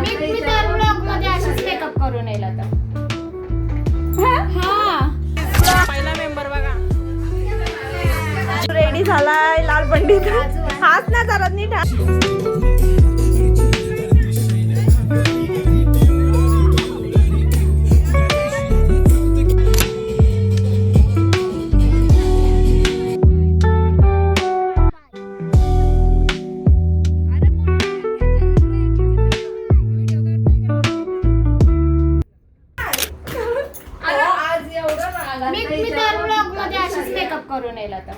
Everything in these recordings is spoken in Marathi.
मी तर ब्लॉग मध्ये अशीच मेकअप करून येईल आता. पहिला मेंबर बघा रेडी झालाय लाल पंडित. हाच ना जरा नीट मी तर ब्लॉग मध्ये अशीच मेकअप करून येईल आता.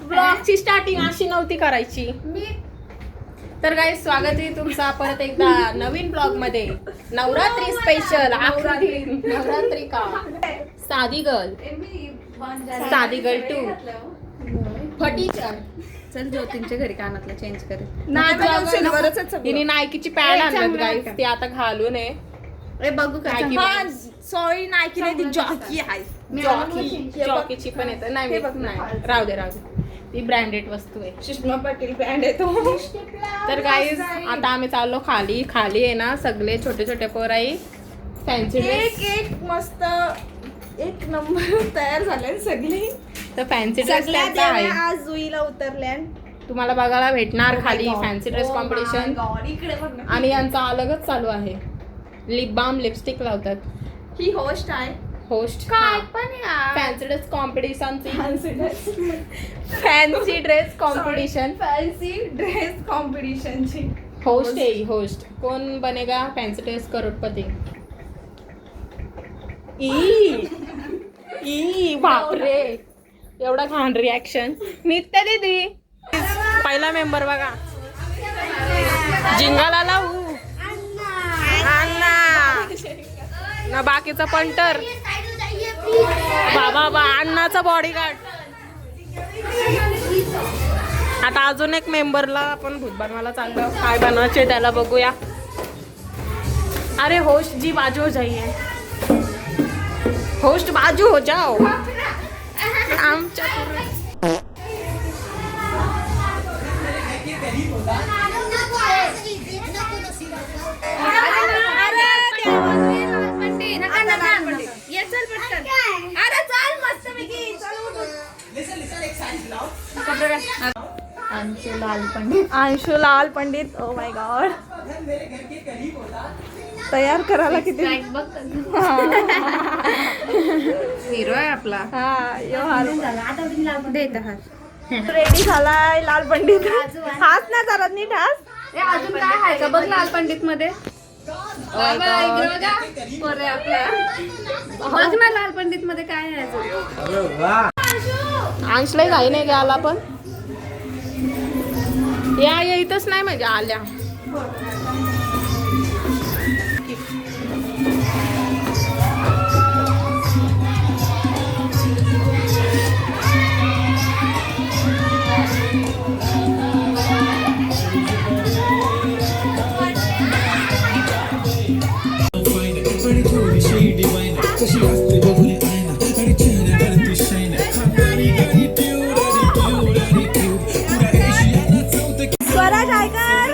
ब्लॉगची स्टार्टिंग अशी नव्हती करायची. तर गाईस स्वागत आहे तुमचा परत एकदा नवीन ब्लॉग मध्ये. नवरात्री स्पेशल आकृती नवरात्री का साधी गर्ल 2 फटीचर. चल ज्योतींच्या घरी कानातलं चेंज कर. तिने नायकीची पॅड आणलं गाईस ती आता घालून आहे. बघू का. सॉरी नायकी नाही ती जॉकी आहे. जॉकीची पण येतं नाही मी नाही राहू दे ती ब्रँडेड वस्तू आहे. सुषमा पाटील ब्रँड आहे तो. तर गाईज आता आम्ही चाललो खाली आहे ना सगळे छोटे छोटे पोर आहे. फॅन्सी ड्रेस एक मस्त एक नंबर तयार झाले सगळी. तर फॅन्सी ड्रेस आहे आज जुईला उतरल्या. तुम्हाला बघायला भेटणार खाली फॅन्सी ड्रेस कॉम्पिटिशन. आणि यांचा अलगच चालू आहे. लिप बाम लिपस्टिक लावतात. ही होस्ट आहे. होस्ट काय पण fancy dress competition fancy dress competition ची होस्ट आहे. होस्ट कोण बनेगा फॅन्सी ड्रेस करोडपती. ई बापरे एवढा घाण रिॲक्शन. नित्या दीदी पहिला मेंबर बघा जिंगाला लावू ना बाकीचा पंटर बाबा अण्णाचा बॉडीगार्ड. आता अजून एक मेंबरला आपण भूत बनवायला चाललो. काय बनवायचे त्याला बघूया. अरे होस्ट जी बाजू हो जाइए. होस्ट बाजू हो जाओ. आमच्या अंशु लाल पंडित. ओ माय गॉड तयार करायला किती हिरो आहे आपला. रेडी झालाय लाल पंडित. हाच ना जरा नीट हाच. अजून काय आहे का बघ लाल पंडित मध्ये. बघ ना लाल पंडित मध्ये काय आहे अजून. अंशला घाई नाही घ्यायला पण या इथंच नाही म्हणजे आल्या. स्वराज आयकर.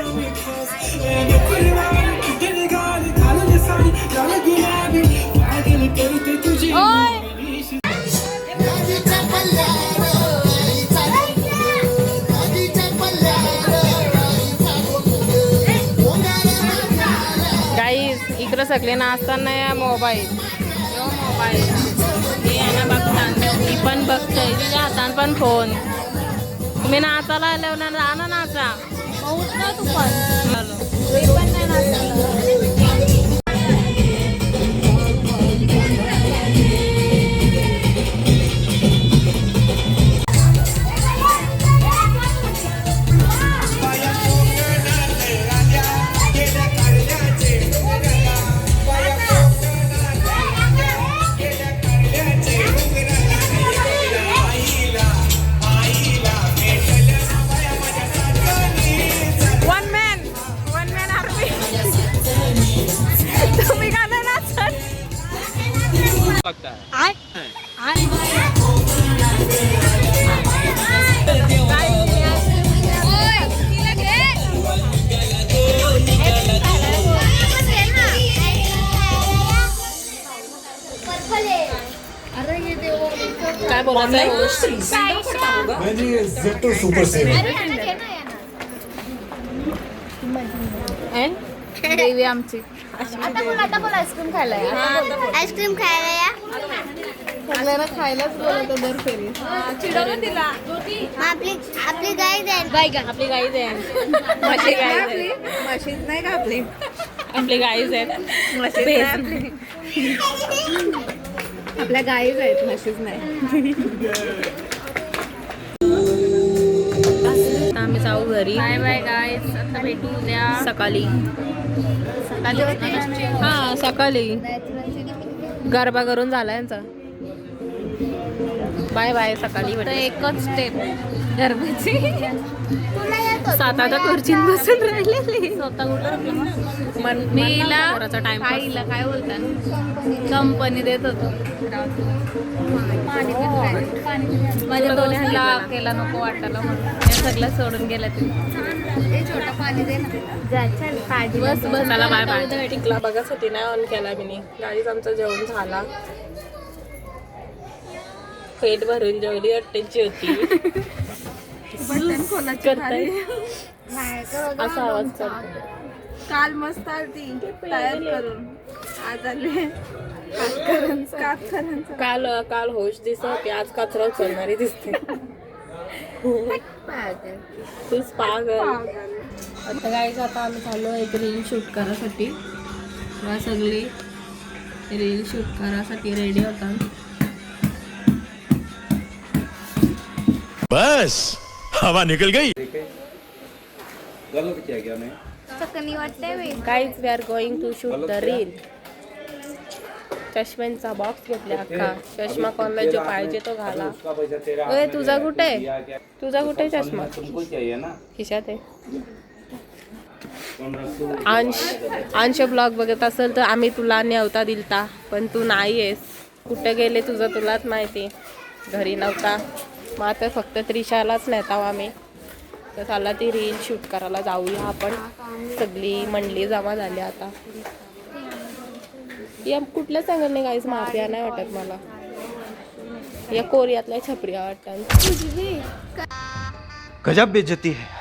गाईस इकडं सगळे नाचताना या मोबाईल मी यांना बघता मी पण बघतोय तुझ्या हातात पण फोन. तुम्ही नाचायला आल्यावर ना नाचा तू पण वन मॅन आर्मी. कोणाचा आहे host? मैं जी Z2 सुपर सेवन And? देवी आमची आता बोल आईस्क्रीम खायला आईस्क्रीम खायला या सगळ्यांना खायलाच बोलवतो दर फेरी चिडवून दिला आपली गाय जाईल आपली गाईज आहे माझी गाईज आहे मशीन नाही का आपली आपली गाईज आहेत आपल्या गाईच आहेत म्हशीच नाही आम्ही जाऊ घरी बाय बाय गाईज आता भेटू उद्या सकाळी हा सकाळी गरबा करून झाला यांचा बाय बाय सकाळी तर एकच स्टेप गरबाची सात आता खुर्चीत बसून राहिलेली स्वतः कुठं मीला टाइम आईला काय बोलतात कंपनी देत होतो माझ्या दोस्तीला केला नको वाटायला म्हणून मी सगळं सोडून गेला ते बस बस मला बाय बाय टिकला बघासाठी नाही ऑन केला मी गाडीच आमचं जेवण झाला पेट भरून जेवली अट्ट्याची होती करताय असा आवाज करतो काल मस्त आलती तयार करून आज आले काल काल होश दिसत होती आज कचरा उचलणारी दिसते तूच पागल आता काय आता आम्ही चाललो एक रील शूट करायसाठी सगळी रील शूट करायसाठी रेडी होता बस हवा निकल गई चकनी वाटते guys we are going to shoot the reel चष्म्यांचा बॉक्स घेतला अख्खा चष्मा कोणाला जो पाहिजे तो घाला ओय तुझा कुठे चष्मा खिशात आहे अंश ब्लॉग बघत असेल तर आम्ही तुला नेवता दिलता पण तू नाही आहेस कुठे गेले तुझं तुलाच माहिती घरी नव्हता मग आता फक्त त्रिशालाच नेताव आम्ही तर चला ती रील शूट करायला जाऊया आपण सगळी मंडळी जमा झाली आता या कुठल्याच चांगलं काहीच माफिया नाही वाटत मला या कोरियातल्या छपऱ्या वाटतात गजब बेइज्जती है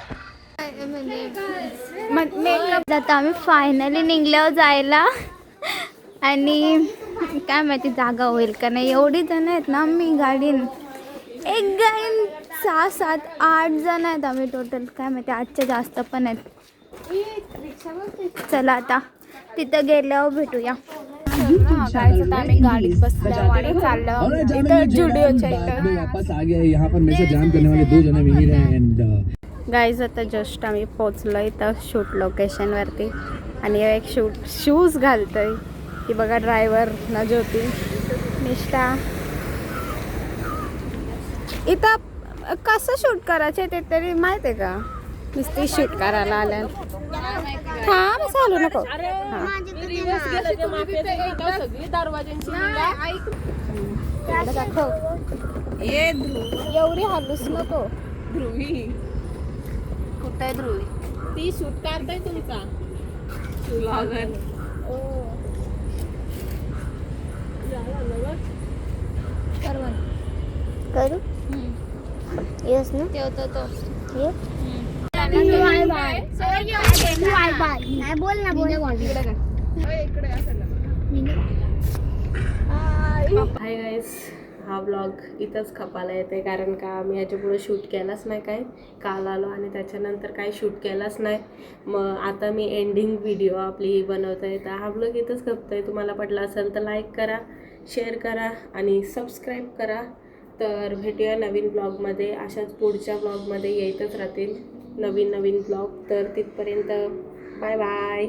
आता आम्ही फायनली निघलो जायला आणि काय माहिती जागा होईल का नाही एवढी जण आहेत ना मी गाडीन एक गाडीन 6, 7, 8 जण आहेत आम्ही टोटल काय माहिती 8च्या जास्त पण आहेत चला आता तिथं गेल्यावर भेटूया काय आम्ही गाडीत बसलो आणि चाललो इथं जुडिओच्या इथं वापस आ गए यहाँ पर मेरे से जाम करने वाले 2 जने मिल रहे हैं एंड गाईज आता जस्ट आम्ही पोचलो इथं शूट लोकेशनवरती आणि एक शूज घालतोय की बघा ड्रायव्हर ना ज्योती निष्ठा इथं कसं शूट करायचं ते तरी माहिती आहे का नुसती शूट करायला आल्या थांब चालू नको एवढी हालूच नको ध्रुवी कुठं आहे ध्रुवी ती शूट करताय तुमचा करू येस ना ठेवतो तो नाही बोल ना हाय गाईस हा ब्लॉग इथंच खपायला येते कारण का आम्ही ह्याच्यापुढे शूट केलाच नाही काय काल आलो आणि त्याच्यानंतर काय शूट केलाच नाही मग आता मी एंडिंग व्हिडिओ आपली बनवत आहे तर हा ब्लॉग इथंच खपतो आहे तुम्हाला पडला असेल तर लाईक करा शेअर करा आणि सबस्क्राईब करा तर भेटूया नवीन ब्लॉगमध्ये अशाच पुढच्या ब्लॉगमध्ये येतच राहतील नवीन ब्लॉग तर तिथपर्यंत बाय बाय